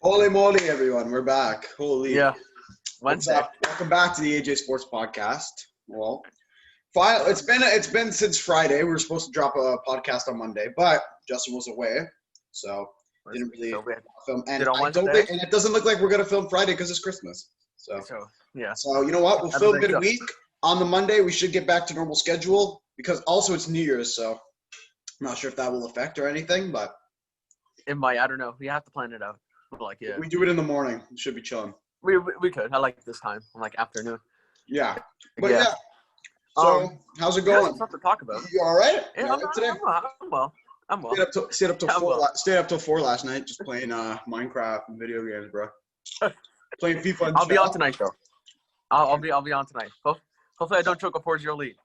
Holy moly, everyone. We're back. Holy. Yeah, What's Wednesday. up? Welcome back to the AJ Sports Podcast. Well, it's been since Friday. We were supposed to drop a podcast on Monday, but Justin was away, so didn't really So we film. And did on I don't Wednesday? think, and it doesn't look like we're gonna film Friday because it's Christmas. So Yeah. you know what? We'll I don't film think so. midweek on the Monday. We should get back to normal schedule because also it's New Year's, so I'm not sure if that will affect or anything, but It might. I don't know. We have to plan it out. But we do it in the morning. It should be chilling. we could. I like this time. Afternoon. Yeah. But Yeah. So how's it We have going? some stuff to talk about. You all right? Yeah, You all right today? I'm well. Stayed up till I'm 4. well. Stayed up till 4 last night, just playing Minecraft and video games, bro. Playing FIFA. And I'll be chat. on tonight though. I'll be on tonight. Hopefully I don't choke a 4-0 lead.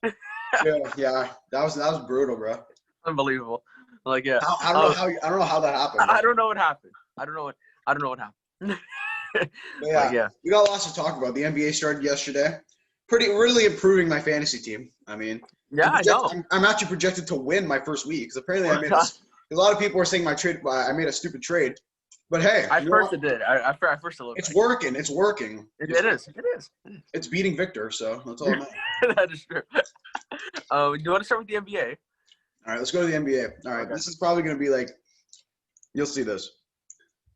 Yeah. That was brutal, bro. Unbelievable. I I don't know how that happened. I don't know what happened. I don't know what happened. But yeah, we got lots to talk about. The NBA started yesterday. Really improving my fantasy team. I mean, Yeah, I know. I'm actually projected to win my first week because apparently a lot of people were saying I made a stupid trade. But hey, At first it did. I first it looked. It's working. It's working. It is. It's beating Victor, so that's all that matters. That is true. Do you want to start with the NBA? All right, let's go to the NBA. All right, Okay. This is probably going to be like, you'll see this.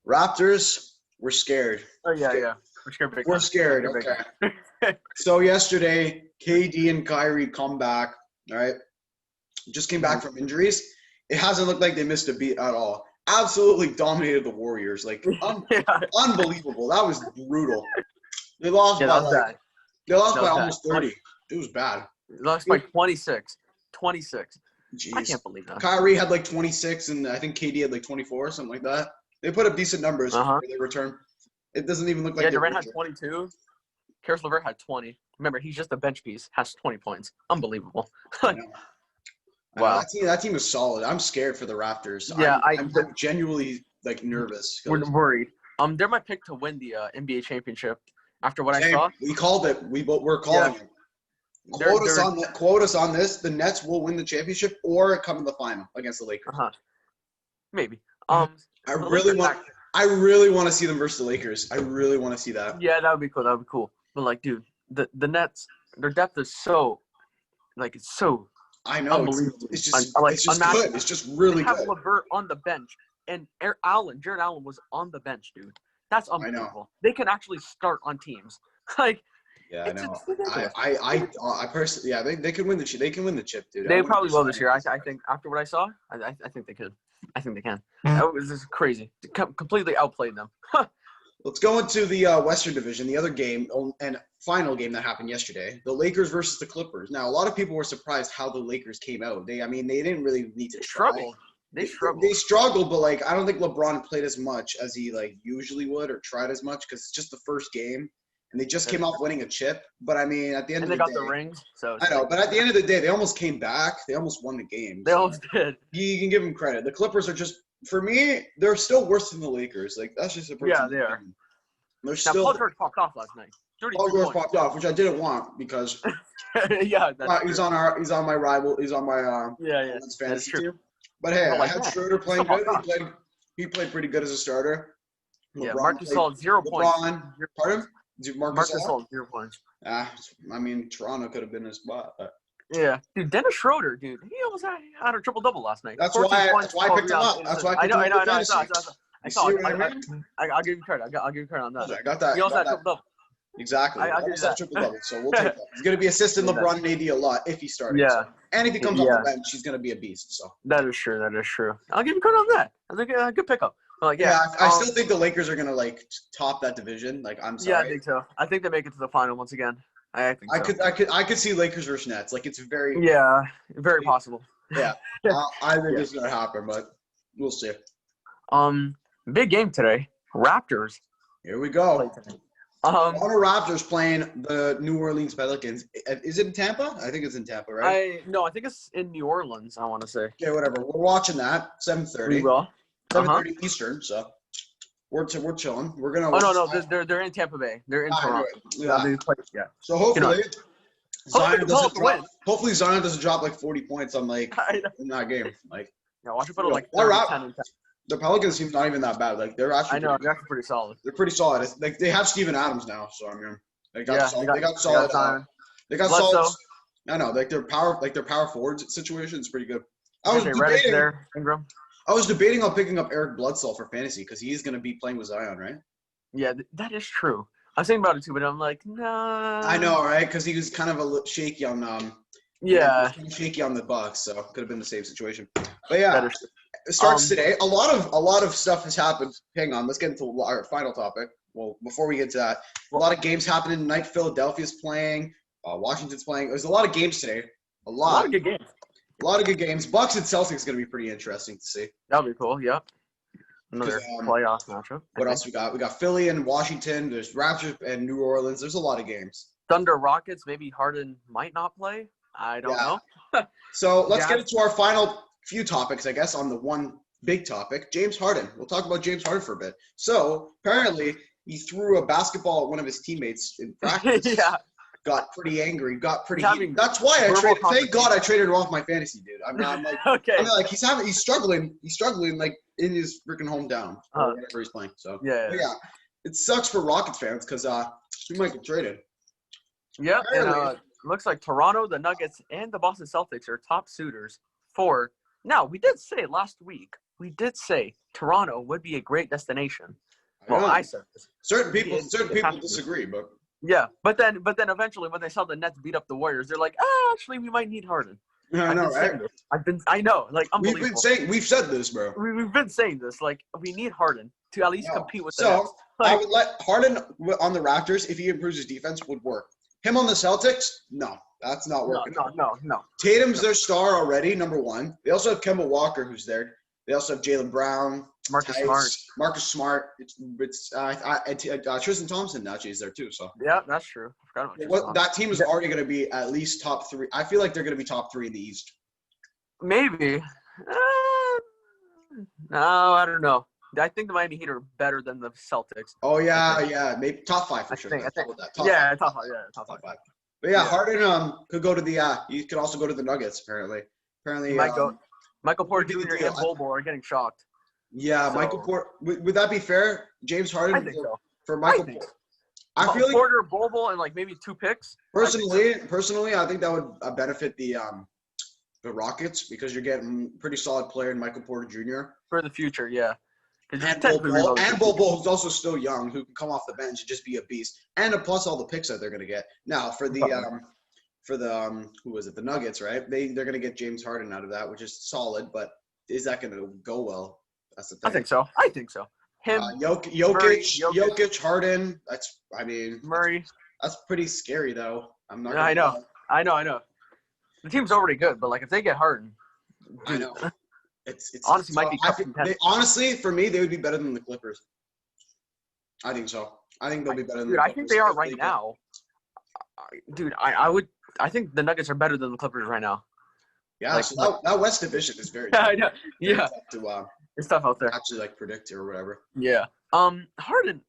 Raptors, we're scared. Oh yeah. We're scared. Big We're time. scared. Big Okay. So yesterday, KD and Kyrie come back. All right, just came back from injuries. It hasn't looked like they missed a beat at all. Absolutely dominated the Warriors. Unbelievable. That was brutal. They lost Yeah, that was bad. They lost That by was almost bad. 30. It was bad. They lost by 26. 26. Jeez. I can't believe that. Kyrie had like 26, and I think KD had like 24, something like that. They put up decent numbers for their return. It doesn't even look like Durant had 22. Karis LeVert had 20. Remember, he's just a bench piece. Has 20 points. Unbelievable. Wow. That team is solid. I'm scared for the Raptors. Yeah, I'm genuinely nervous. We're worried. They're my pick to win the NBA championship. After what I saw, we called it. We're calling it. Quote us on this. The Nets will win the championship or come in the final against the Lakers. Maybe. I really want to see them versus the Lakers. I really want to see that. Yeah, that would be cool. But dude, the Nets, their depth is so, it's so. I know. Unbelievable. It's just good. It's just really good. Have LeVert on the bench, and Jared Allen was on the bench, dude. That's unbelievable. They can actually start on teams. Yeah, I know. I personally, they can win the chip. They can win the chip, dude. They probably will this year. I think after what I saw, I think they could. I think they can. That was just crazy. Completely outplayed them. Let's go into the Western Division, the other game and final game that happened yesterday, the Lakers versus the Clippers. Now, a lot of people were surprised how the Lakers came out. They didn't really need to try. They struggled. They struggled, but I don't think LeBron played as much as he usually would or tried as much because it's just the first game and they just came off winning a chip. But at the end of the day, they got the rings. So I know, but at the end of the day, they almost came back. They almost won the game. They almost did. You can give them credit. The Clippers are just, for me, they're still worse than the Lakers. That's just a person. Yeah, they are. They're still. Paul George popped off last night. Paul George popped off, which I didn't want because he's on my rival. He's on my fantasy team. But hey, I had Schroeder playing good. He played pretty good as a starter. Yeah, Marcus Gasol 0 points. Pardon? Marcus Gasol 0 points. Toronto could have been his spot. But. Yeah, dude, Dennis Schroeder, dude, he almost had a triple-double last night. That's why I picked him up. That's why I picked him up. I saw it. I'll give you credit. I'll give you credit on that. I got that. He also had triple-double. Exactly. I almost had triple-double, so we'll take that. He's going to be assisting LeBron and AD a lot if he starts. Yeah. So. And if he comes off the bench, he's going to be a beast. So. That is true. I'll give you credit on that. I think a good pickup. I still think the Lakers are going to top that division. I'm sorry. Yeah, I think so. I think they make it to the final once again. I think so. I could see Lakers versus Nets. It's very very possible. Yeah. I think it's going to happen, but we'll see. Big game today. Raptors. Here we go. Toronto Raptors playing the New Orleans Pelicans. Is it in Tampa? I think it's in Tampa, right? I think it's in New Orleans, I want to say. Okay, whatever. We're watching that. 7:30. We will. 7:30 Eastern, so we're chilling. We're going to watch. They're in Tampa Bay. They're in Toronto. Yeah. So hopefully Zion doesn't drop 40 points on in that game. Watch it put 10 and 10. The Pelicans seem not even that bad. Like they're I actually know they're actually pretty solid. they're pretty solid. It's, like they have Steven Adams now, so I mean they got Yeah, solid. they got Zion. They got solid. Bledsoe. I know, like their power forward situation is pretty good. JJ Redick's there. Ingram. I was debating on picking up Eric Bledsoe for fantasy because he's going to be playing with Zion, right? Yeah, that is true. I was thinking about it too, but I'm like, nah. I know, right? Because he was kind of a little shaky on Yeah. he was shaky on the Bucks, so could have been the same situation. But yeah, It starts today. A lot of stuff has happened. Hang on, let's get into our final topic. Well, before we get to that, a lot of games happening tonight. Philadelphia's playing. Washington's playing. There's a lot of games today. A lot of good games. A lot of good games. Bucks and Celtics is going to be pretty interesting to see. That'll be cool. Yep. Another playoff matchup. What else we got? We got Philly and Washington. There's Raptors and New Orleans. There's a lot of games. Thunder Rockets. Maybe Harden might not play. I don't know. So let's get into our final few topics, I guess, on the one big topic, James Harden. We'll talk about James Harden for a bit. So apparently he threw a basketball at one of his teammates in practice. Yeah. Got pretty angry. Got pretty heated. That's why I traded. Thank God I traded him off my fantasy, dude. I'm like, okay. I'm like, he's struggling. He's struggling like in his freaking hometown or wherever he's playing. So yeah. It sucks for Rockets fans because he might get traded. Yeah, and looks like Toronto, the Nuggets, and the Boston Celtics are top suitors for. Now, we did say last week, Toronto would be a great destination. Well, I said this. Certain people disagree, but yeah, but then eventually when they saw the Nets beat up the Warriors, they're like, actually, we might need Harden. I know, right? I know, like unbelievable. We've said this, bro. We've been saying this, like we need Harden to at least compete with the Nets. So I would let Harden on the Raptors, if he improves his defense, would work. Him on the Celtics, no, that's not working. No. Tatum's their star already, number one. They also have Kemba Walker, who's there. They also have Jaylen Brown, Marcus Smart. Tristan Thompson actually is there too. So yeah, that's true. I forgot about that team is already going to be at least top 3. I feel like they're going to be top 3 in the East. Maybe. No, I don't know. I think the Miami Heat are better than the Celtics. Oh yeah, maybe top 5 for sure. I think. Top 5. Top 5. But yeah, Harden could go to the. You could also go to the Nuggets. Apparently, Michael Porter Jr. and Bobo are getting shocked. Yeah, so, Michael Porter. Would that be fair? James Harden I think so. For Michael Porter. I feel Porter, Bobo, and like maybe 2 picks. Personally, I think that would benefit the Rockets because you're getting a pretty solid player in Michael Porter Jr. for the future. Yeah. And Bobo, who's also still young, who can come off the bench and just be a beast, and plus all the picks that they're going to get. Now for the who was it? The Nuggets, right? They're going to get James Harden out of that, which is solid, but is that going to go well? That's the thing. I think so. Him, Jokic, Harden. Murray. That's pretty scary, though. I'm not. I know. The team's already good, but like if they get Harden, I know. It's honestly might be honestly, for me, they would be better than the Clippers. I think so. I think they'll be better than the Clippers. I think they are right now. Dude, I think the Nuggets are better than the Clippers right now. Yeah, so that West Division is very I know. Yeah. It's tough out there. Actually predict or whatever. Yeah. Harden,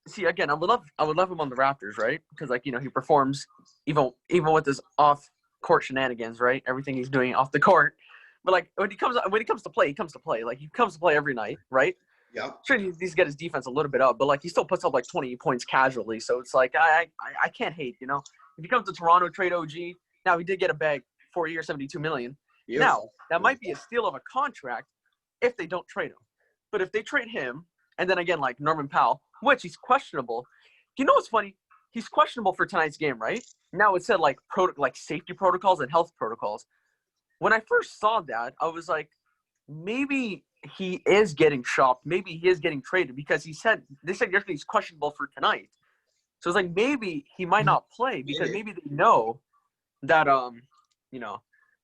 see again, I would love him on the Raptors, right? Because he performs even with his off court shenanigans, right? Everything he's doing off the court. But like when he comes to play, he comes to play. Like he comes to play every night, right? Yeah. Sure, he needs to get his defense a little bit up, but like he still puts up like 20 points casually. So it's like I can't hate, If he comes to Toronto, trade OG. Now he did get a bag, 4 years, $72 million. Beautiful. Now that might be a steal of a contract if they don't trade him. But if they trade him, and then again like Norman Powell, which he's questionable. You know what's funny? He's questionable for tonight's game, right? Now it said like safety protocols and health protocols. When I first saw that, I was like, maybe he is getting shopped. Maybe he is getting traded because they said yesterday he's questionable for tonight. So it's like maybe he might not play because maybe they know that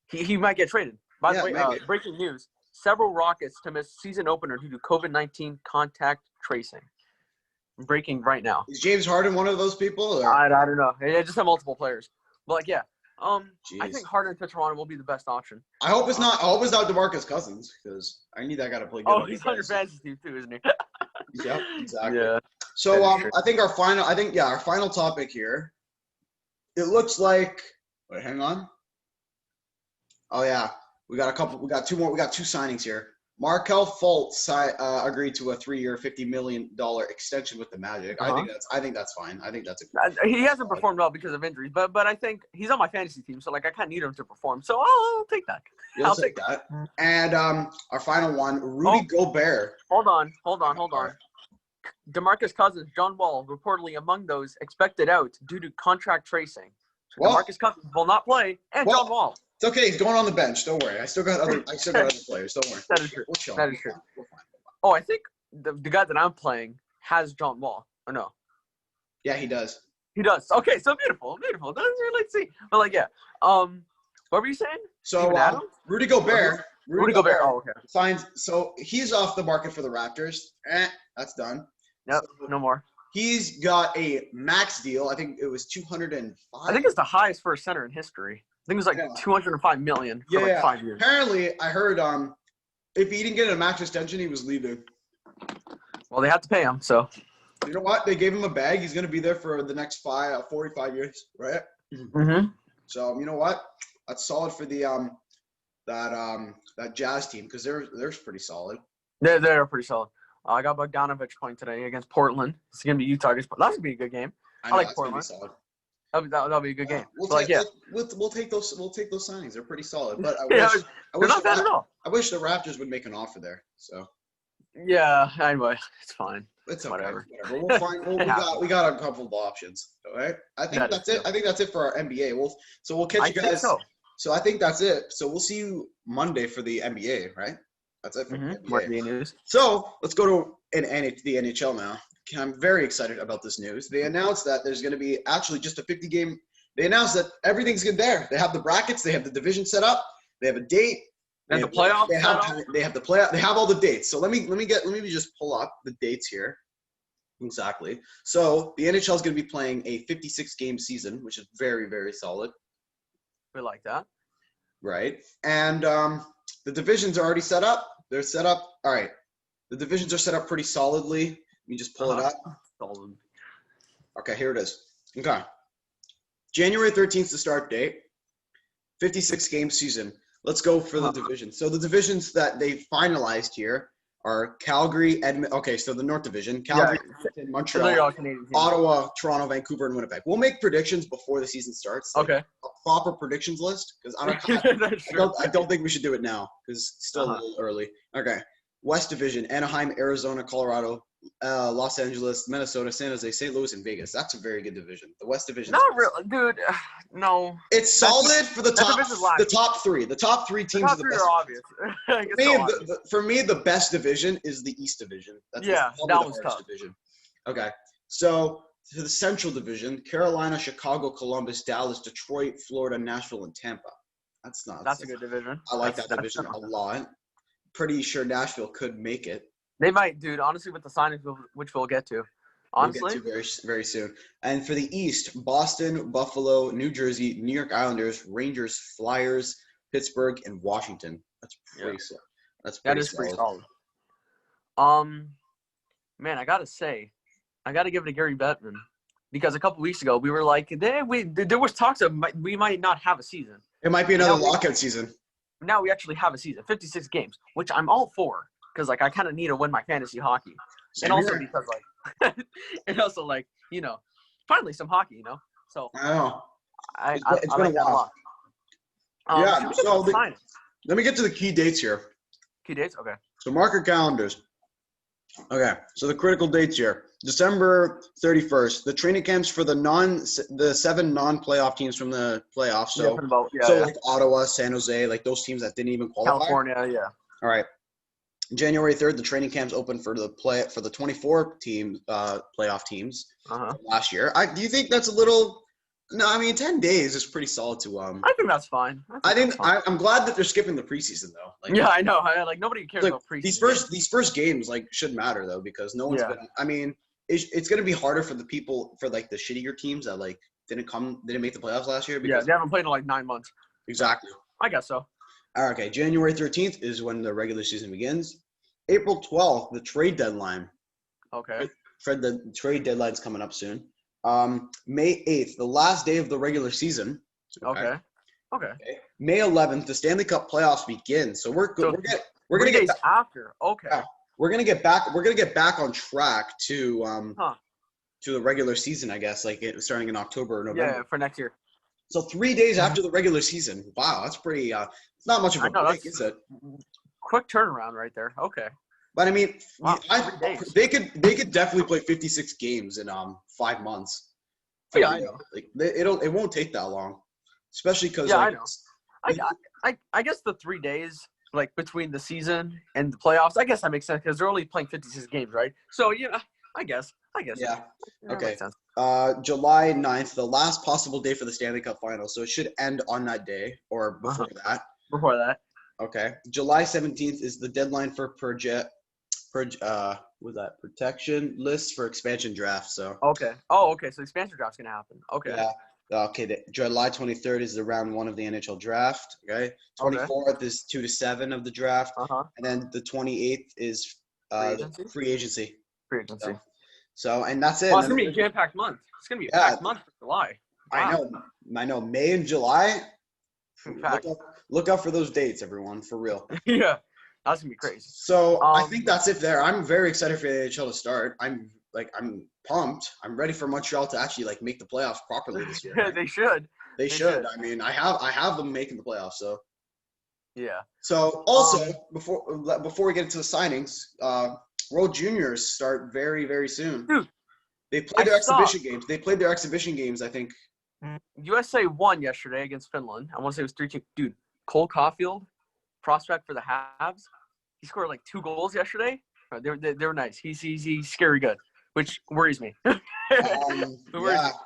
he might get traded. By the way, breaking news: several Rockets to miss season opener due to COVID-19 contact tracing. Breaking right now. Is James Harden one of those people? Or? I don't know. I just have multiple players. But like, yeah. I think Harden to Toronto will be the best option. I hope it's not DeMarcus Cousins because I need that guy to play good. Oh, he's on your fantasy team too, isn't he? Yep, exactly. Yeah. So I think our final topic here. It looks like. Wait, hang on. Oh yeah, we got 2 more. We got 2 signings here. Markel Fultz agreed to a 3-year, $50 million extension with the Magic. Uh-huh. I think that's fine. I think that's he hasn't performed well because of injuries, but I think he's on my fantasy team, so like I kind of need him to perform. So I'll take that. I'll take that. And our final one, Rudy Gobert. Hold on. DeMarcus Cousins, John Wall, reportedly among those expected out due to contract tracing. So DeMarcus Cousins will not play, and John Wall. It's okay. He's going on the bench. Don't worry. I still got other players. Don't worry. That is true. That is true. We're fine. Oh, I think the guy that I'm playing has John Wall. Or no? Yeah, he does. He does. Okay, so beautiful. Let's see. But like, yeah. What were you saying? So Rudy Gobert. Rudy Gobert. Oh, okay. Signs. So he's off the market for the Raptors. That's done. Yep. So no more. He's got a max deal. I think it was 205. I think it's the highest for a center in history. I think it was like $205 million for like 5 years. Apparently, I heard if he didn't get a max extension, he was leaving. Well, they have to pay him, so. You know what? They gave him a bag. He's going to be there for the next 45 years, right? Mm-hmm. So you know what? That's solid for the that Jazz team because they're pretty solid. They're pretty solid. I got Bogdanovich playing today against Portland. It's going to be Utah. That's going to be a good game. I like Portland. That'll be a good game. We'll take those signings. They're pretty solid. But I wish not bad at all. I wish the Raptors would make an offer there. So. Yeah, anyway, it's fine. It's okay. Whatever. We'll find. We got a couple of options. All right. I think that's it. I think that's it for our NBA. We'll catch you guys. So I think that's it. So we'll see you Monday for the NBA, right? That's it for the NBA. News. So let's go to the NHL now. I'm very excited about this news. They announced that there's going to be actually just a 50-game. They announced that everything's good there. They have the brackets. They have the division set up. They have a date. And the playoffs. They have the playoff. They have all the dates. So let me just pull up the dates here. Exactly. So the NHL is going to be playing a 56-game season, which is very, very solid. We like that. Right. And the divisions are already set up. They're set up. All right. The divisions are set up pretty solidly. Let me just pull it up. Solid. Okay, here it is. Okay. January 13th is the start date. 56-game season. Let's go for the division. So the divisions that they finalized here are Calgary, Edmonton. Okay, so the North Division. Calgary, Edmonton, Montreal, Ottawa, Toronto, Vancouver, and Winnipeg. We'll make predictions before the season starts. Okay. A proper predictions list because I don't think we should do it now because it's still a little early. Okay. West Division, Anaheim, Arizona, Colorado, Los Angeles, Minnesota, San Jose, St. Louis, and Vegas. That's a very good division. The West Division. Not really, dude. No. It's solid for the top three. The top three teams are the best. Are obvious. For me, the best division is the East Division. That's that was tough. Division. Okay. So to the Central Division, Carolina, Chicago, Columbus, Dallas, Detroit, Florida, Nashville, and Tampa. That's a good division. I like that division a lot. Pretty sure Nashville could make it. They might, dude. Honestly, with the signings, which we'll get to. Honestly, we'll get to very, very soon. And for the East, Boston, Buffalo, New Jersey, New York Islanders, Rangers, Flyers, Pittsburgh, and Washington. That's pretty solid. That is pretty solid. Man, I gotta say, I gotta give it to Gary Bettman because a couple weeks ago we were like, there was talks of we might not have a season. It might be another lockout season. Now we actually have a season, 56 games, which I'm all for because like I kind of need to win my fantasy hockey, and also because like, and also like finally some hockey, So I know. It's been a while. So let me get to the key dates here. Key dates, okay. So mark your calendars. Okay, so the critical dates here: December 31st, the training camps for the 7 non-playoff teams from the playoffs. So, like Ottawa, San Jose, like those teams that didn't even qualify. California, yeah. All right. January 3rd, the training camps open for the 24 team playoff teams last year. Do you think that's a little? No, I mean 10 days is pretty solid to I think that's fine. I'm glad that they're skipping the preseason though. Like, yeah, I know. Nobody cares about preseason. These first games should matter though because no one's been. I mean, it's going to be harder for the people for the shittier teams that didn't make the playoffs last year. Because, they haven't played in 9 months. Exactly. I guess so. Okay, January 13th is when the regular season begins. April 12th, the trade deadline. Okay. The trade deadline's coming up soon. May 8th, the last day of the regular season. Okay. May 11th, the Stanley Cup playoffs begin. So we're 3 gonna get days after. Okay. yeah, we're gonna get back on track to the regular season, I guess, like starting in October or November. Yeah, for next year. So 3 days after the regular season. Wow, that's pretty. It's not much of I a know, break, that's is it? quick turnaround right there. Okay. But I mean, Wow, 3 days. they could definitely play 56 games in 5 months. For Yeah, I real. know. Like it won't take that long, especially because Yeah, like I know. I guess the 3 days like between the season and the playoffs, I guess that makes sense because they're only playing 56 games, right? So I guess. yeah. That Okay. makes sense. July 9th, the last possible day for the Stanley Cup final. So it should end on that day or before that. Before that. Okay. July 17th is the deadline for protection list for expansion draft. So Okay. Oh, okay. So the expansion draft's gonna happen. Okay. yeah. Okay. July 23rd is the round 1 of the NHL draft. Okay. 24th is 2 to 7 of the draft, and then the 28th is the free agency. Free agency. So and that's it. Well, it's gonna be a jam-packed month. It's gonna be a packed month for July. Wow. I know. May and July. Fact. Look out for those dates, everyone, for real. Yeah, that's gonna be crazy. So I think that's it there. I'm very excited for the NHL to start. I'm pumped. I'm ready for Montreal to actually like make the playoffs properly this year. Right? They should. They should. I mean, I have them making the playoffs. So yeah. So also before we get into the signings, World Juniors start very, very soon. Dude, they played their exhibition games. They played their exhibition games, I think. USA won yesterday against Finland. I want to say it was 3-2. Dude, Cole Caulfield, prospect for the Habs. He scored like 2 goals yesterday. They were nice. He's scary good, which worries me. Yeah,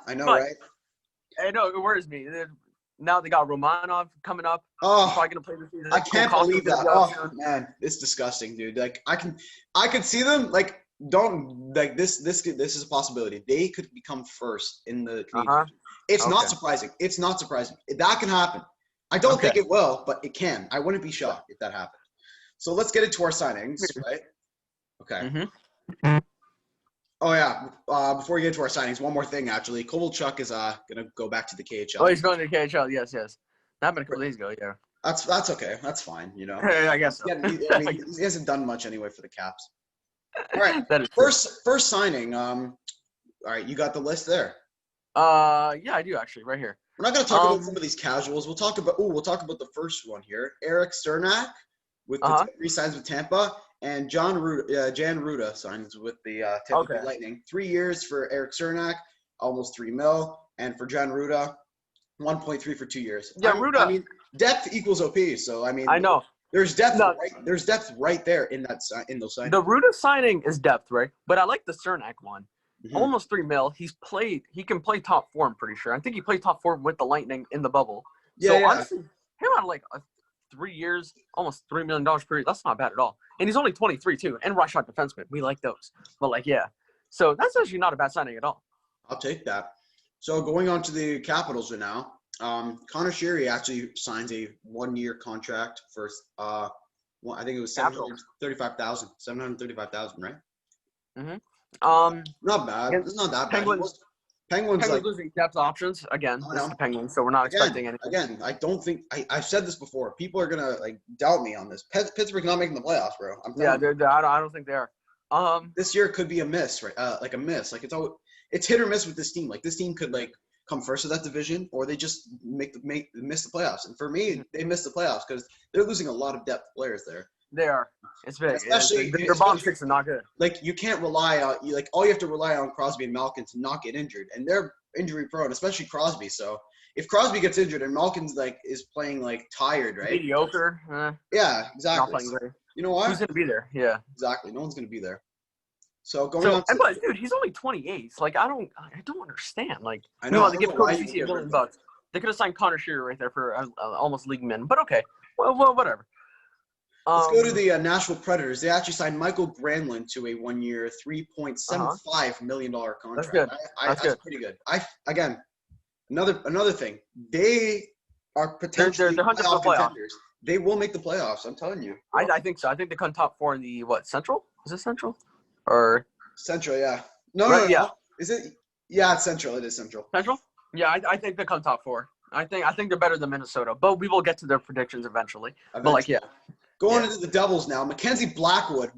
I know, right? I know, it worries me. Now they got Romanov coming up. Oh, he's probably gonna play this season. I can't believe that. Oh man, it's disgusting, dude. Like I can see them like this is a possibility. They could become first in the Canadian. It's not surprising. It's not surprising. That can happen. I don't think it will, but it can. I wouldn't be shocked if that happened. So let's get into our signings, right? Okay. Oh yeah. Before we get into our signings, one more thing actually. Kovalchuk is gonna go back to the KHL. Oh, he's going to the KHL. Yes. That happened a couple days ago. Yeah. That's okay. That's fine. You know. I guess so. He hasn't done much anyway for the Caps. All right. That is first signing. All right, you got the list there. Yeah, I do actually, right here. We're not going to talk about some of these casuals. We'll talk about the first one here. Eric Cernak with the re-signs with Tampa, and Jan Ruda signs with the Tampa Bay Lightning. 3 years for Eric Cernak, almost $3 million, and for Jan Ruda, 1.3 for 2 years. Yeah, Ruda. I mean, depth equals OP. So I mean, I know there's depth. There's depth right there in those signings. The Ruda signing is depth, right? But I like the Cernak one. Almost $3 million. He can play top 4, I'm pretty sure. I think he played top 4 with the Lightning in the bubble. Yeah, so honestly, him on like 3 years, almost $3 million per year. That's not bad at all. And he's only 23 too. And right shot defenseman. We like those. But so that's actually not a bad signing at all. I'll take that. So going on to the Capitals now. Connor Sheary actually signs a 1-year contract for I think it was $735,000, right? Not bad. It's not that bad. Penguins like losing depth options again. This is the Penguins, so we're not expecting anything. Again, I don't think I've said this before. People are gonna doubt me on this. Pittsburgh's not making the playoffs, bro. I don't think they are. This year could be a miss, right? Like a miss. Like it's hit or miss with this team. Like this team could come first of that division, or they just miss the playoffs. And for me, they missed the playoffs because they're losing a lot of depth players there. They are. It's big. Especially their bomb sticks are not good. Like you can't rely on all you have to rely on Crosby and Malkin to not get injured, and they're injury prone, especially Crosby. So if Crosby gets injured and Malkin's is playing tired, right? Mediocre. Yeah, exactly. Not playing great. You know what? Who's gonna be there? Yeah. Exactly. No one's gonna be there. So but dude, he's only 28. So I don't understand. I know. They give Cody CC $1 million. They could have signed Connor Shearer right there for almost league min. But okay. Well, whatever. Let's go to the Nashville Predators. They actually signed Michael Granlund to a 1-year, $3.75 million contract. That's good. That's pretty good. Another thing. They are potentially playoff contenders. They will make the playoffs. I'm telling you. I think so. I think they come top 4 in the Central? Is it Central? Or Central? Yeah. No. Is it? Yeah, it's Central. It is Central. Central? Yeah, I think they come top 4. I think they're better than Minnesota, but we will get to their predictions eventually. But Going into the Devils now. Mackenzie Blackwood.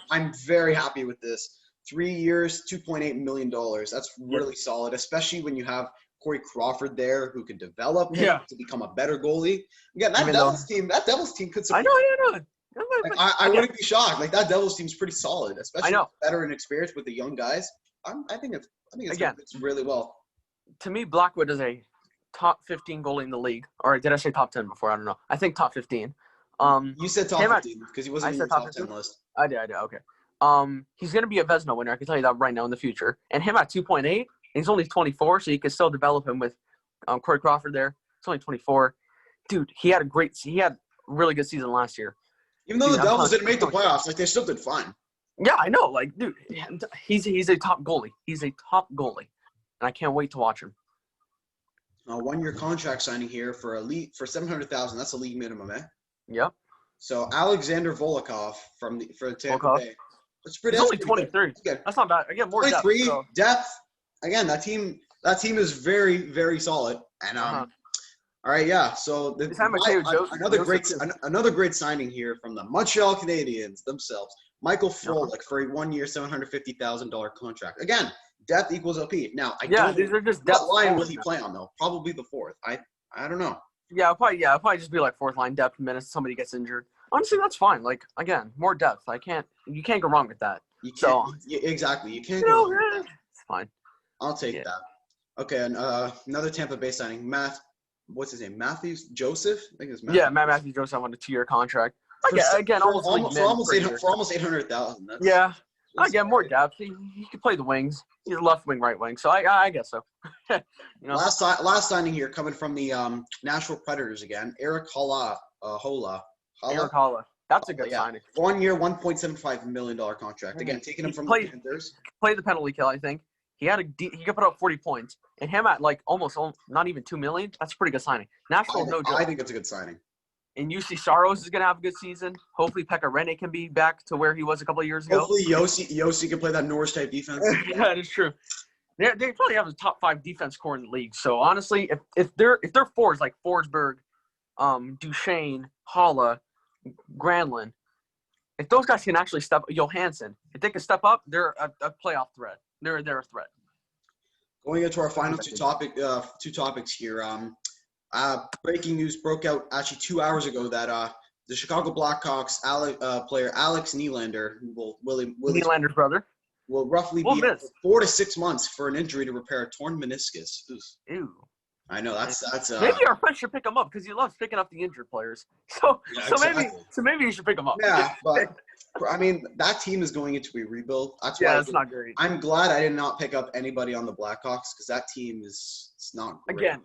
I'm very happy with this. 3 years, $2.8 million. That's really solid, especially when you have Corey Crawford there who can develop him to become a better goalie. Again, that Devils team could support. I know. Like, I wouldn't be shocked. Like, that Devils team's pretty solid, especially veteran experience with the young guys. I think it's really well. To me, Blackwood is a top 15 goalie in the league. Or did I say top 10 before? I don't know. I think top 15. You said top 15 because he wasn't in your top 10 list. I did. Okay. He's going to be a Vezina winner. I can tell you that right now in the future. And him at 2.8, he's only 24, so you can still develop him with Corey Crawford there. He's only 24. Dude, he had a really good season last year. Even though the Devils didn't make the playoffs, like, they still did fine. Yeah, I know. Like, dude, he's a top goalie. He's a top goalie, and I can't wait to watch him. A 1-year contract signing here for $700,000. That's a league minimum, eh? Yep. So Alexander Volokov for Tampa Bay. He's only 23. That's not bad. Again, more depth. Depth. Again, that team is very, very solid. And all right, yeah. So another great signing here from the Montreal Canadiens themselves. Michael Frolik for a 1-year, $750,000 contract. Again, depth equals LP. Now, these are just depth. What line will he play on though? Probably the fourth. I don't know. Yeah, I'll probably just be like fourth line depth minutes. Somebody gets injured. Honestly, that's fine. Like, again, more depth. You can't go wrong with that. Exactly. You can't go wrong with that. It's fine. I'll take that. Okay, and another Tampa Bay signing, what's his name? Matthews Joseph? I think it's Matthews. Yeah, Matthews Joseph on a 2-year contract. Almost $800,000. Yeah. Again, more depth. He can play the wings. He's a left wing, right wing. So I guess so. Last signing here coming from the Nashville Predators again. Eric Holla. Eric Holla. That's a good signing. 1 year, $1.75 million contract. Again, taking him from the Panthers. Played the penalty kill, I think. He could put up 40 points. And him at like almost not even $2 million. That's a pretty good signing. Nashville, no joke. I think it's a good signing. And UC Saros is going to have a good season. Hopefully Pekka Rinne can be back to where he was a couple of years ago. Hopefully Yossi can play that Norris-type defense. Yeah, that is true. They probably have a top 5 defense core in the league. So, honestly, if they're fours like Forsberg, Duchesne, Holla, Granlund, if those guys can actually step – Johansson, if they can step up, they're a playoff threat. They're a threat. Going into our final two topics here, breaking news broke out actually 2 hours ago that the Chicago Blackhawks player Alex Nylander, Nylander's brother, will roughly be out for 4 to 6 months for an injury to repair a torn meniscus. Ew. I know that's maybe our friend should pick him up because he loves picking up the injured players. So maybe you should pick him up. Yeah, but I mean that team is going into a rebuild. That's why it's not great. I'm glad I did not pick up anybody on the Blackhawks because that team it's not great. Again.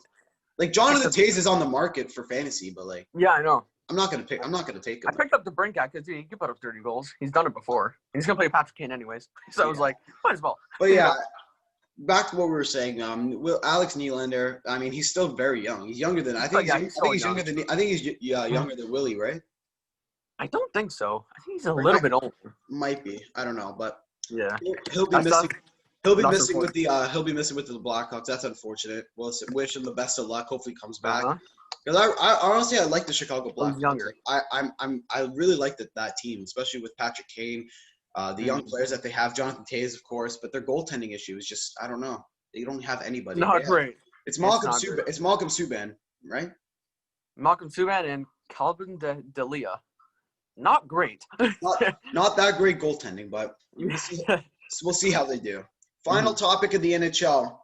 Like Jonathan Toews is on the market for fantasy, but like I know. I'm not gonna take him. I picked up the Brinkat because he can put up 30 goals. He's done it before. And he's gonna play Patrick Kane anyways. So I was like, might as well. But yeah, back to what we were saying. Alex Nylander. I mean, he's still very young. He's younger than I think. He's younger than Willie, right? I don't think so. I think he's a little bit older. Might be. I don't know, but yeah, he'll be missing. He'll be missing with the Blackhawks. That's unfortunate. Well, wish him the best of luck. Hopefully, he comes back. Because I honestly like the Chicago Blackhawks. Younger. I really like that team, especially with Patrick Kane, the young players that they have. Jonathan Toews, of course, but their goaltending issue is just I don't know. They don't have anybody. Not great. It's Malcolm Subban, right? Malcolm Subban and Calvin Delia. Not great. not that great goaltending, but we'll see how they do. Final topic of the NHL.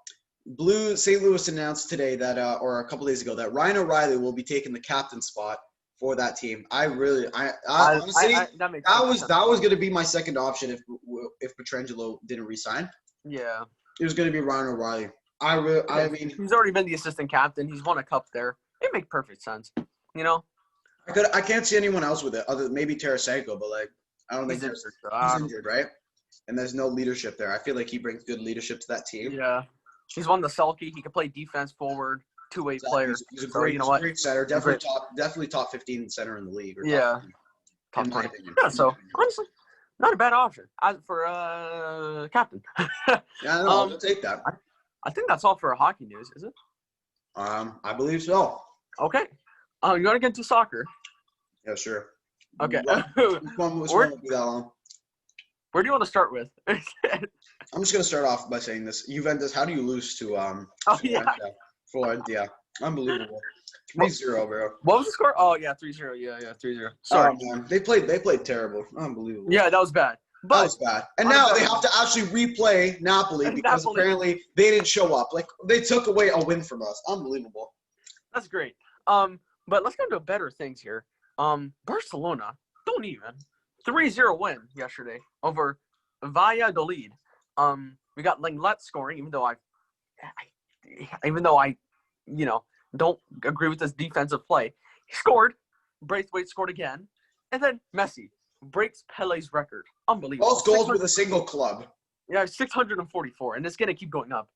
St. Louis announced today that, or a couple days ago, that Ryan O'Reilly will be taking the captain spot for that team. Honestly, that was going to be my second option if Pietrangelo didn't resign. Yeah, it was going to be Ryan O'Reilly. I mean, he's already been the assistant captain. He's won a cup there. It makes perfect sense, you know. I can't see anyone else with it other than maybe Tarasenko, but like I don't think he's injured, right? And there's no leadership there. I feel like he brings good leadership to that team. Yeah. He's won the Selke. He can play defense, forward, two-way player. He's a great center. Definitely top 15 center in the league. Top 20. Yeah, so honestly, not a bad option for captain. Yeah, I'll take that. I think that's all for hockey news, is it? I believe so. Okay. You want to get into soccer? Yeah, sure. Okay. Which one would be that one? Where do you want to start with? I'm just gonna start off by saying this. Juventus, how do you lose to Yeah. Florentia? Unbelievable. 3-0, bro. What was the score? Oh yeah, 3-0. Yeah, 3-0. Sorry. Oh man, they played terrible. Unbelievable. Yeah, that was bad. But that was bad. And now they have to actually replay Napoli because apparently they didn't show up. Like they took away a win from us. Unbelievable. That's great. But let's go into better things here. Barcelona, don't even 3-0 win yesterday over Valladolid. We got Lenglet scoring, even though I don't agree with this defensive play. He scored. Braithwaite scored again, and then Messi breaks Pele's record. Unbelievable. Most goals with a single club. Yeah, 644, and it's gonna keep going up.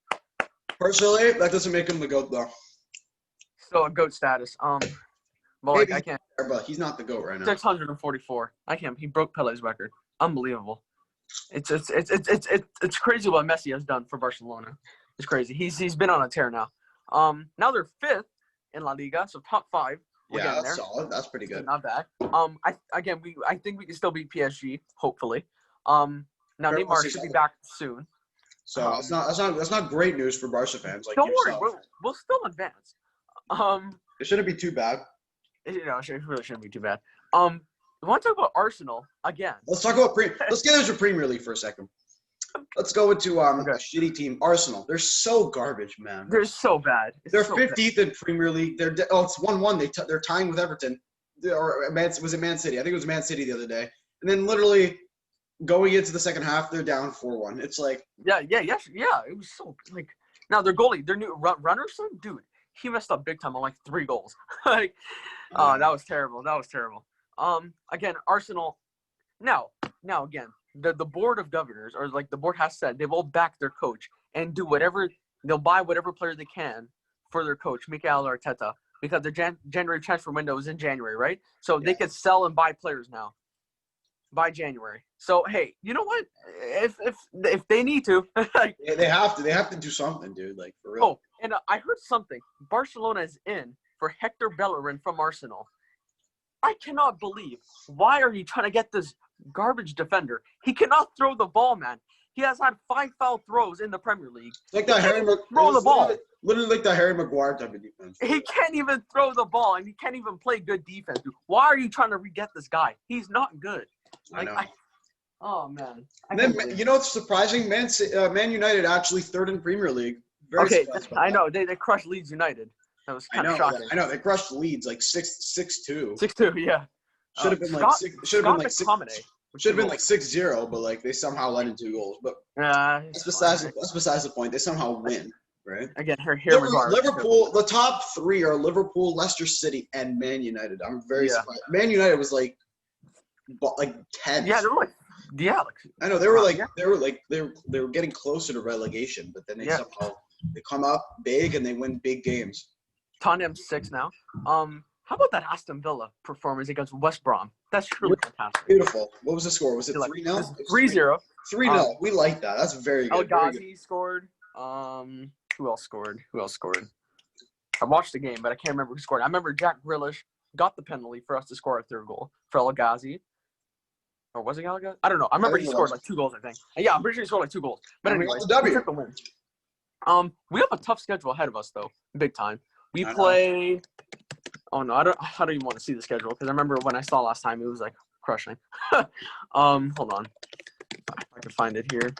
Personally, that doesn't make him the GOAT though. So a GOAT status. Well, Maybe I can't. But he's not the GOAT right now. 644. I can't. He broke Pele's record. Unbelievable. It's crazy what Messi has done for Barcelona. It's crazy. He's been on a tear now. Now they're 5th in La Liga, so top 5. Yeah, that's solid. That's pretty good. Not bad. I think we can still beat PSG, hopefully. Now Neymar should be back soon. So that's not great news for Barca fans like don't yourself. worry, we'll still advance. It shouldn't be too bad. It really shouldn't be too bad. We want to talk about Arsenal again. Let's talk about let's get into Premier League for a second. Let's go into a shitty team, Arsenal. They're so garbage, man. They're so bad. They're 15th in Premier League. It's 1-1. They're tying with Everton. Was it Man City? I think it was Man City the other day. And then literally going into the second half, they're down 4-1. It's like yeah. It was so like now their goalie, their new Runnerson, dude, he messed up big time on like 3 goals. That was terrible. Again, Arsenal. Now again. The board of governors, or like the board has said, they've all backed their coach and they'll buy whatever player they can for their coach, Mikel Arteta, because their January transfer window is in January, right? So they could sell and buy players now by January. So hey, you know what? If they need to, like, they have to do something, dude. Like for real. Oh, and I heard something. Barcelona is in for Hector Bellerin from Arsenal. I cannot believe. Why are you trying to get this garbage defender? He cannot throw the ball, man. He has had 5 foul throws in the Premier League. It's like that throw the ball. Literally like that Harry Maguire type of defense. He can't even throw the ball, and he can't even play good defense. Dude. Why are you trying to re-get this guy? He's not good. I know. Oh man. And then you know what's surprising? Man United actually 3rd in Premier League. Okay, I know they crushed Leeds United. That was kind of shocking. I know they crushed Leeds like 6-2. 6-2, yeah. Should have been like 6-0, but like they somehow let in 2 goals. But that's besides the point. They somehow win, right? Again, Liverpool. The top 3 are Liverpool, Leicester City, and Man United. I'm very surprised. Man United was like 10. Yeah, they were I know they were getting closer to relegation, but then they somehow they come up big and they win big games. Tottenham's 6 now. How about that Aston Villa performance against West Brom? That's truly fantastic. Beautiful. What was the score? Was it 3-0? 3-0. 3-0. We like that. That's very good. El Ghazi scored. Who else scored? I watched the game, but I can't remember who scored. I remember Jack Grealish got the penalty for us to score our 3rd goal for El Ghazi. Or was it El Ghazi? I don't know. I remember he scored like 2 goals, I think. Yeah, I'm pretty sure he scored like 2 goals. But anyway, we took the win. We have a tough schedule ahead of us, though. Big time. We play. Oh no, I don't even want to see the schedule because I remember when I saw last time it was like crushing. Hold on, if I can find it here.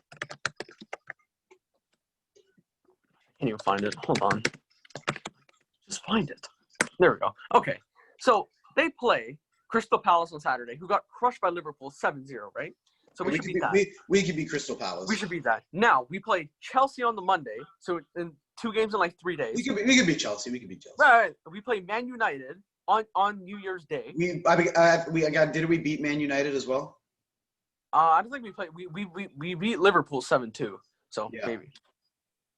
I can't even find it. Hold on, just find it. There we go. Okay, so they play Crystal Palace on Saturday, who got crushed by Liverpool 7-0, right? So we should beat that. We could beat Crystal Palace. We should beat that. Now we play Chelsea on the Monday, so in 2 games in like 3 days. We could beat Chelsea. Right. We play Man United on New Year's Day. Did we beat Man United as well? I don't think we played. We beat Liverpool 7-2. So maybe.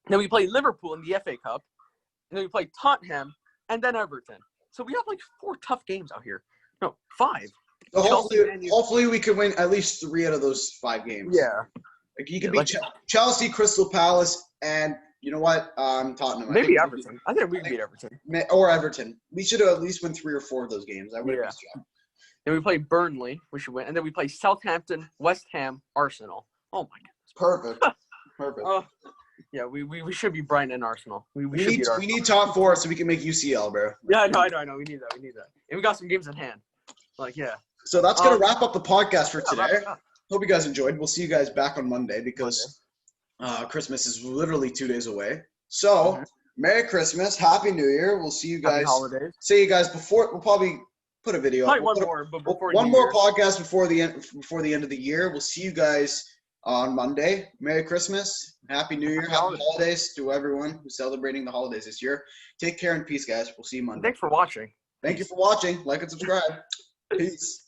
Then we play Liverpool in the FA Cup, and then we play Tottenham, and then Everton. So we have like 4 tough games out here. No, 5. So hopefully we can win at least 3 out of those 5 games. Yeah. Like you can beat Chelsea, Crystal Palace, and you know what? Tottenham. Maybe Everton. I think we can beat Everton. Or Everton. We should have at least win 3 or 4 of those games. I would have Then we play Burnley, we should win. And then we play Southampton, West Ham, Arsenal. Oh, my Perfect. Perfect. Yeah, we should be Brighton and Arsenal. We should need beat Arsenal. we need top 4 so we can make UCL, bro. Yeah, I know. We need that. And we got some games in hand. Yeah. So that's gonna wrap up the podcast for Yeah, today. Hope you guys enjoyed. We'll see you guys back on Monday because Christmas is literally 2 days away. So Merry Christmas, Happy New Year. We'll see you guys. Happy holidays. See you guys before. We'll probably put a video. Probably One more podcast before the end of the year. We'll see you guys on Monday. Merry Christmas, Happy New Year, Happy holidays to everyone who's celebrating the holidays this year. Take care and peace, guys. We'll see you Monday. Thanks for watching. Thank you for watching. Like and subscribe. Peace.